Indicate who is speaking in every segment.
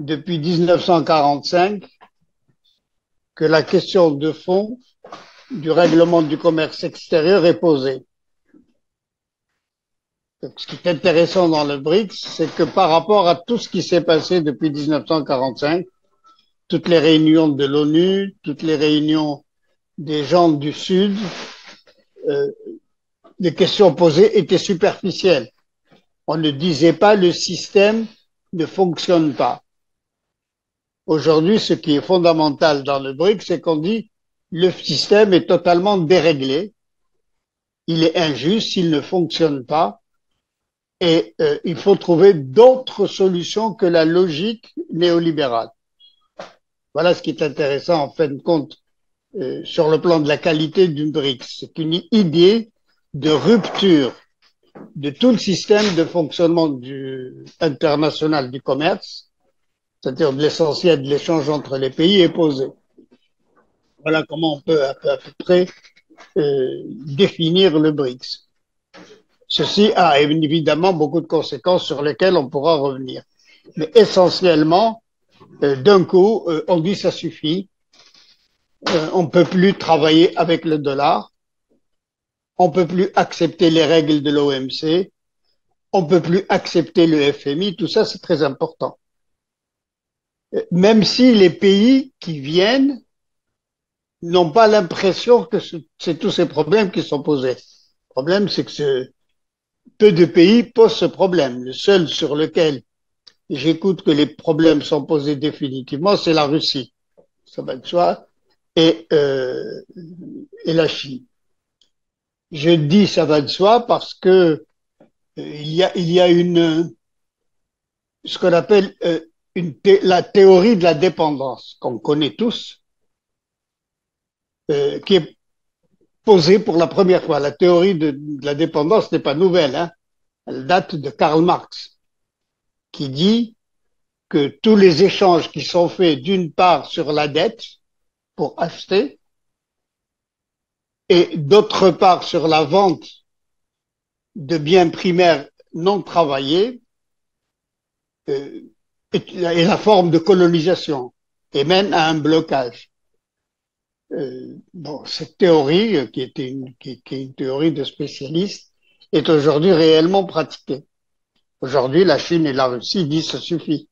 Speaker 1: depuis 1945 que la question de fond du règlement du commerce extérieur est posée. Donc, ce qui est intéressant dans le BRICS, c'est que par rapport à tout ce qui s'est passé depuis 1945, toutes les réunions de l'ONU, toutes les réunions des gens du Sud, euh, les questions posées étaient superficielles. On ne disait pas le système ne fonctionne pas. Aujourd'hui, ce qui est fondamental dans le BRICS, c'est qu'on dit le système est totalement déréglé, il est injuste, il ne fonctionne pas, et il faut trouver d'autres solutions que la logique néolibérale. Voilà ce qui est intéressant en fin de compte sur le plan de la qualité du BRICS. C'est une idée de rupture de tout le système de fonctionnement international du commerce, c'est-à-dire de l'essentiel de l'échange entre les pays est posé. Voilà comment on peut à peu près définir le BRICS. Ceci a évidemment beaucoup de conséquences sur lesquelles on pourra revenir. Mais essentiellement, d'un coup, on dit ça suffit, on ne peut plus travailler avec le dollar, on ne peut plus accepter les règles de l'OMC, on ne peut plus accepter le FMI, tout ça c'est très important. Même si les pays qui viennent n'ont pas l'impression que c'est tous ces problèmes qui sont posés. Le problème, c'est que peu de pays posent ce problème. Le seul sur lequel j'écoute que les problèmes sont posés définitivement, c'est la Russie. Ça va de soi. Et la Chine. Je dis ça va de soi parce que il y a ce qu'on appelle la théorie de la dépendance qu'on connaît tous, qui est posée pour la première fois. La théorie de la dépendance n'est pas nouvelle, hein. Elle date de Karl Marx, qui dit que tous les échanges qui sont faits d'une part sur la dette pour acheter et d'autre part sur la vente de biens primaires non travaillés est la forme de colonisation et mène à un blocage. Bon, cette théorie, qui est une théorie de spécialistes, est aujourd'hui réellement pratiquée. Aujourd'hui, la Chine et la Russie disent ça suffit.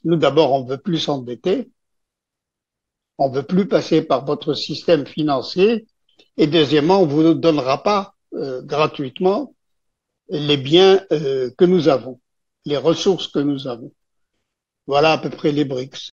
Speaker 1: Nous, d'abord, on ne veut plus s'endetter, on ne veut plus passer par votre système financier, et deuxièmement, on ne vous donnera pas gratuitement les biens que nous avons, les ressources que nous avons. Voilà à peu près les BRICS.